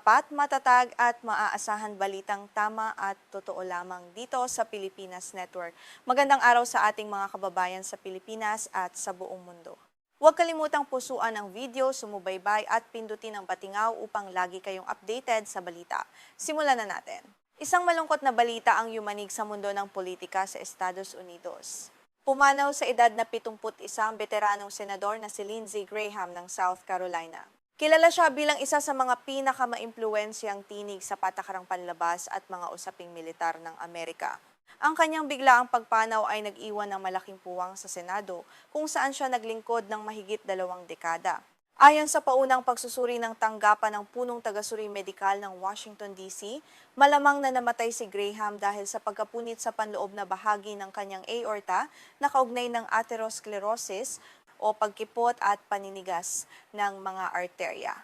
tapat, matatag at maaasahan balitang tama at totoo lamang dito sa Pilipinas Network. Magandang araw sa ating mga kababayan sa Pilipinas at sa buong mundo. Huwag kalimutang pusuan ang video, sumubaybay at pindutin ang batingaw upang lagi kayong updated sa balita. Simulan na natin. Isang malungkot na balita ang yumanig sa mundo ng politika sa Estados Unidos. Pumanaw sa edad na 71 ang veteranong senador na si Lindsey Graham ng South Carolina. Kilala siya bilang isa sa mga pinakamaimpluwensyang tinig sa patakarang panlabas at mga usaping militar ng Amerika. Ang kanyang biglaang pagpanaw ay nag-iwan ng malaking puwang sa Senado kung saan siya naglingkod ng mahigit 2 dekada. Ayon sa paunang pagsusuri ng tanggapan ng punong tagasuri medikal ng Washington, D.C., malamang na namatay si Graham dahil sa pagkapunit sa panloob na bahagi ng kanyang aorta na kaugnay ng atherosclerosis o pagkipot at paninigas ng mga arterya.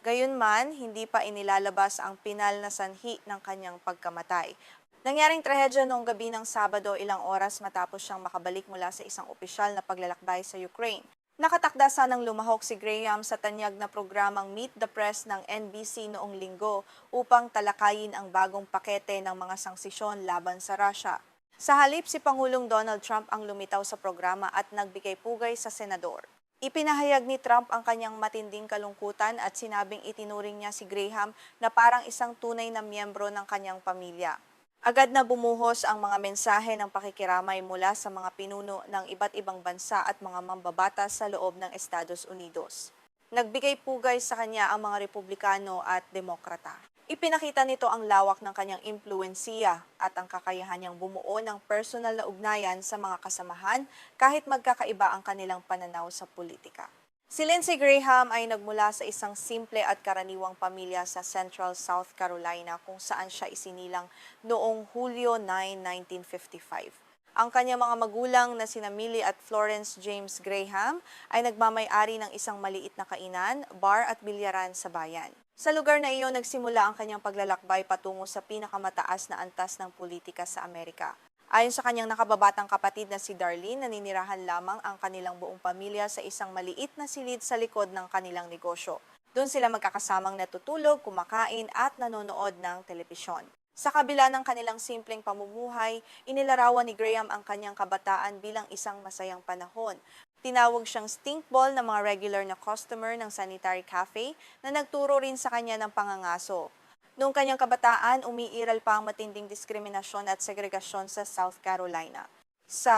Gayunman, hindi pa inilalabas ang pinal na sanhi ng kanyang pagkamatay. Nangyaring trahedya noong gabi ng Sabado ilang oras matapos siyang makabalik mula sa isang opisyal na paglalakbay sa Ukraine. Nakatakda sanang lumahok si Graham sa tanyag na programang Meet the Press ng NBC noong linggo upang talakayin ang bagong pakete ng mga sanksisyon laban sa Russia. Sa halip, si Pangulong Donald Trump ang lumitaw sa programa at nagbigay pugay sa senador. Ipinahayag ni Trump ang kanyang matinding kalungkutan at sinabing itinuring niya si Graham na parang isang tunay na miyembro ng kanyang pamilya. Agad na bumuhos ang mga mensahe ng pakikiramay mula sa mga pinuno ng iba't ibang bansa at mga mambabatas sa loob ng Estados Unidos. Nagbigay pugay sa kanya ang mga Republikano at Demokrata. Ipinakita nito ang lawak ng kanyang impluwensiya at ang kakayahan niyang bumuo ng personal na ugnayan sa mga kasamahan kahit magkakaiba ang kanilang pananaw sa politika. Si Lindsey Graham ay nagmula sa isang simple at karaniwang pamilya sa Central South Carolina kung saan siya isinilang noong Hulyo 9, 1955. Ang kanyang mga magulang na sina Millie at Florence James Graham ay nagmamay-ari ng isang maliit na kainan, bar at bilyaran sa bayan. Sa lugar na iyon nagsimula ang kanyang paglalakbay patungo sa pinakamataas na antas ng politika sa Amerika. Ayon sa kanyang nakababatang kapatid na si Darlene, naninirahan lamang ang kanilang buong pamilya sa isang maliit na silid sa likod ng kanilang negosyo. Doon sila magkakasamang natutulog, kumakain at nanonood ng telebisyon. Sa kabila ng kanilang simpleng pamumuhay, inilarawan ni Graham ang kanyang kabataan bilang isang masayang panahon. Tinawag siyang stink ball ng mga regular na customer ng sanitary cafe na nagturo rin sa kanya ng pangangaso. Noong kanyang kabataan, umiiral pa ang matinding diskriminasyon at segregasyon sa South Carolina. Sa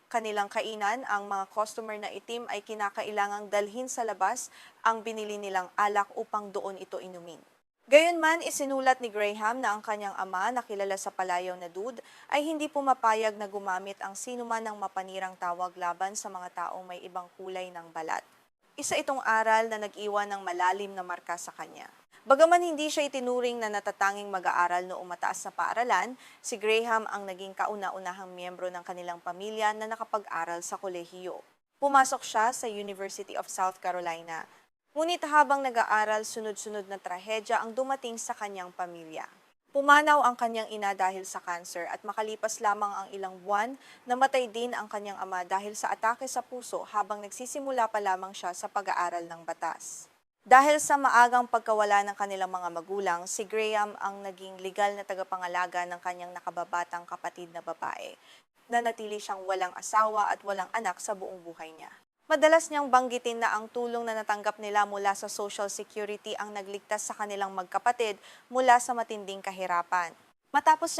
kanilang kainan, ang mga customer na itim ay kinakailangang dalhin sa labas ang binili nilang alak upang doon ito inumin. Gayunman, isinulat ni Graham na ang kanyang ama na kilala sa palayaw na Dude ay hindi pumapayag na gumamit ang sinuman ng mapanirang tawag laban sa mga taong may ibang kulay ng balat. Isa itong aral na nag-iwan ng malalim na marka sa kanya. Bagaman hindi siya itinuring na natatanging mag-aaral noong mataas na paaralan, si Graham ang naging kauna-unahang miyembro ng kanilang pamilya na nakapag-aral sa kolehiyo. Pumasok siya sa University of South Carolina. Ngunit habang nag-aaral, sunod-sunod na trahedya ang dumating sa kanyang pamilya. Pumanaw ang kanyang ina dahil sa cancer at makalipas lamang ang ilang buwan, namatay din ang kanyang ama dahil sa atake sa puso habang nagsisimula pa lamang siya sa pag-aaral ng batas. Dahil sa maagang pagkawala ng kanilang mga magulang, si Graham ang naging legal na tagapangalaga ng kanyang nakababatang kapatid na babae. Nanatili siyang walang asawa at walang anak sa buong buhay niya. Madalas niyang banggitin na ang tulong na natanggap nila mula sa Social Security ang nagligtas sa kanilang magkapatid mula sa matinding kahirapan. Matapos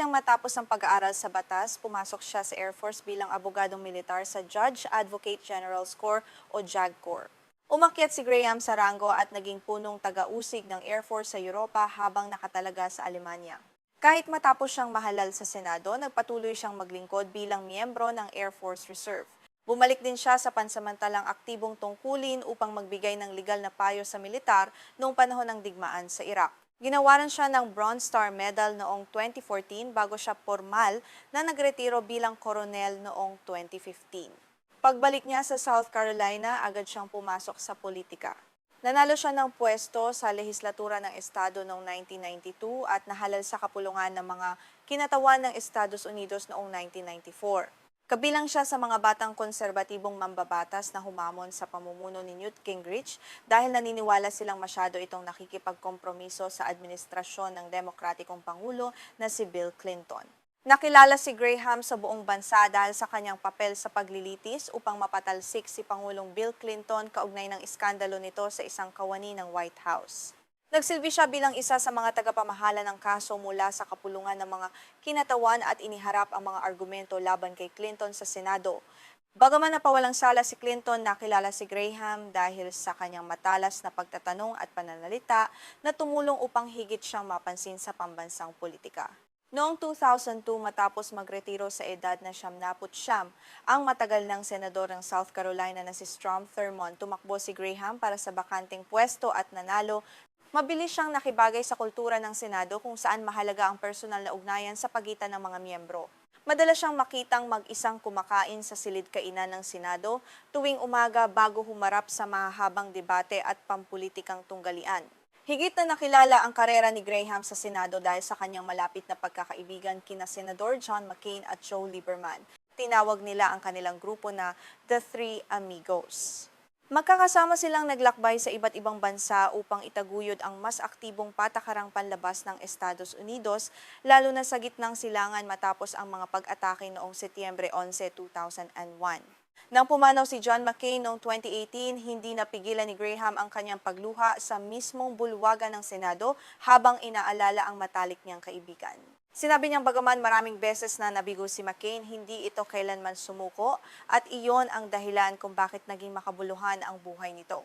ang pag-aaral sa batas, pumasok siya sa Air Force bilang abogadong militar sa Judge Advocate General's Corps o JAG Corps. Umakyat si Graham sa ranggo at naging punong taga-usig ng Air Force sa Europa habang nakatalaga sa Alemanya. Kahit matapos siyang mahalal sa Senado, nagpatuloy siyang maglingkod bilang miyembro ng Air Force Reserve. Bumalik din siya sa pansamantalang aktibong tungkulin upang magbigay ng legal na payo sa militar noong panahon ng digmaan sa Iraq. Ginawaran siya ng Bronze Star Medal noong 2014 bago siya formal na nagretiro bilang koronel noong 2015. Pagbalik niya sa South Carolina, agad siyang pumasok sa politika. Nanalo siya ng pwesto sa lehislatura ng estado noong 1992 at nahalal sa kapulungan ng mga kinatawan ng Estados Unidos noong 1994. Kabilang siya sa mga batang konserbatibong mambabatas na humamon sa pamumuno ni Newt Gingrich dahil naniniwala silang masyado itong nakikipagkompromiso sa administrasyon ng demokratikong pangulo na si Bill Clinton. Nakilala si Graham sa buong bansa dahil sa kanyang papel sa paglilitis upang mapatalsik si Pangulong Bill Clinton kaugnay ng iskandalo nito sa isang kawani ng White House. Nagsilbi siya bilang isa sa mga tagapamahala ng kaso mula sa kapulungan ng mga kinatawan at iniharap ang mga argumento laban kay Clinton sa Senado. Bagaman napawalang sala si Clinton, nakilala si Graham dahil sa kanyang matalas na pagtatanong at pananalita na tumulong upang higit siyang mapansin sa pambansang politika. Noong 2002, matapos magretiro sa edad na 79, ang matagal ng senador ng South Carolina na si Strom Thurmond, tumakbo si Graham para sa bakanting pwesto at nanalo. Mabilis siyang nakibagay sa kultura ng Senado kung saan mahalaga ang personal na ugnayan sa pagitan ng mga miyembro. Madalas siyang makitang mag-isang kumakain sa silid-kainan ng Senado tuwing umaga bago humarap sa mahahabang debate at pampulitikang tunggalian. Higit na nakilala ang karera ni Graham sa Senado dahil sa kanyang malapit na pagkakaibigan kina Senador John McCain at Joe Lieberman. Tinawag nila ang kanilang grupo na The Three Amigos. Magkakasama silang naglakbay sa iba't ibang bansa upang itaguyod ang mas aktibong patakarang panlabas ng Estados Unidos, lalo na sa gitnang silangan matapos ang mga pag-atake noong Setyembre 11, 2001. Nang pumanaw si John McCain noong 2018, hindi napigilan ni Graham ang kanyang pagluha sa mismong bulwagan ng Senado habang inaalala ang matalik niyang kaibigan. Sinabi niyang bagaman maraming beses na nabigo si McCain, hindi ito kailanman sumuko at iyon ang dahilan kung bakit naging makabuluhan ang buhay nito.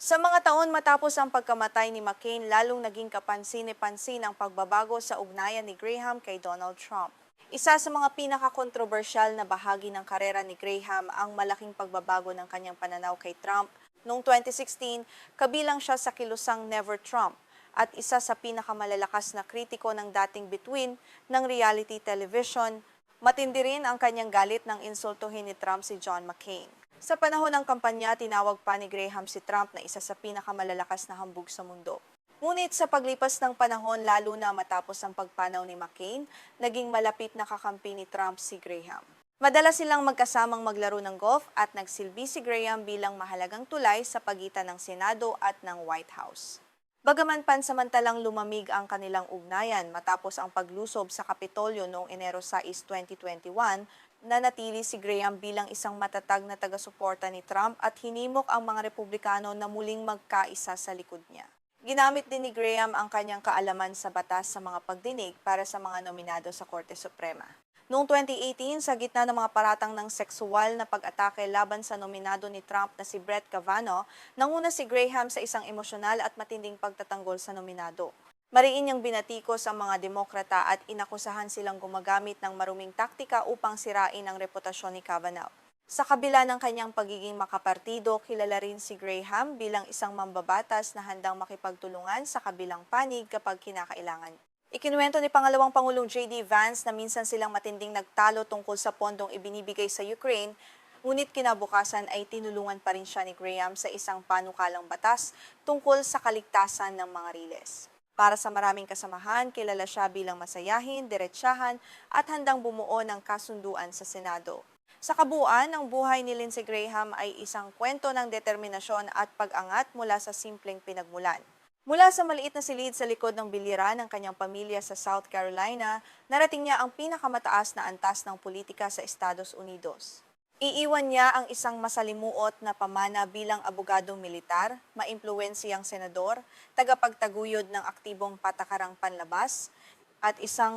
Sa mga taon matapos ang pagkamatay ni McCain, lalong naging kapansin-pansin ang pagbabago sa ugnayan ni Graham kay Donald Trump. Isa sa mga pinakakontrobersyal na bahagi ng karera ni Graham ang malaking pagbabago ng kanyang pananaw kay Trump. Noong 2016, kabilang siya sa kilusang Never Trump at isa sa pinakamalalakas na kritiko ng dating bituin ng reality television. Matindi rin ang kanyang galit nang insultuhin ni Trump si John McCain. Sa panahon ng kampanya, tinawag pa ni Graham si Trump na isa sa pinakamalalakas na hambog sa mundo. Ngunit sa paglipas ng panahon, lalo na matapos ang pagpanaw ni McCain, naging malapit na kakampi ni Trump si Graham. Madalas silang magkasamang maglaro ng golf at nagsilbi si Graham bilang mahalagang tulay sa pagitan ng Senado at ng White House. Bagaman pansamantalang lumamig ang kanilang ugnayan matapos ang paglusob sa Kapitolyo noong Enero 6, 2021, nanatili si Graham bilang isang matatag na taga-suporta ni Trump at hinimok ang mga Republikano na muling magkaisa sa likod niya. Ginamit din ni Graham ang kanyang kaalaman sa batas sa mga pagdinig para sa mga nominado sa Korte Suprema. Noong 2018, sa gitna ng mga paratang ng sexual na pag-atake laban sa nominado ni Trump na si Brett Kavanaugh, nanguna si Graham sa isang emosyonal at matinding pagtatanggol sa nominado. Mariin niyang binatikos ang mga demokrata at inakusahan silang gumagamit ng maruming taktika upang sirain ang reputasyon ni Kavanaugh. Sa kabila ng kanyang pagiging makapartido, kilala rin si Graham bilang isang mambabatas na handang makipagtulungan sa kabilang panig kapag kinakailangan. Ikinuwento ni Pangalawang Pangulong J.D. Vance na minsan silang matinding nagtalo tungkol sa pondong ibinibigay sa Ukraine, ngunit kinabukasan ay tinulungan pa rin siya ni Graham sa isang panukalang batas tungkol sa kaligtasan ng mga riles. Para sa maraming kasamahan, kilala siya bilang masayahin, diretsahan at handang bumuo ng kasunduan sa Senado. Sa kabuuan, ang buhay ni Lindsey Graham ay isang kwento ng determinasyon at pag-angat mula sa simpleng pinagmulan. Mula sa maliit na silid sa likod ng biliran ng kanyang pamilya sa South Carolina, narating niya ang pinakamataas na antas ng politika sa Estados Unidos. Iiwan niya ang isang masalimuot na pamana bilang abogadong militar, maimpluwensiyang senador, tagapagtaguyod ng aktibong patakarang panlabas, at isang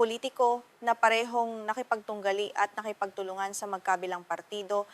politiko na parehong nakipagtunggali at nakipagtulungan sa magkabilang partido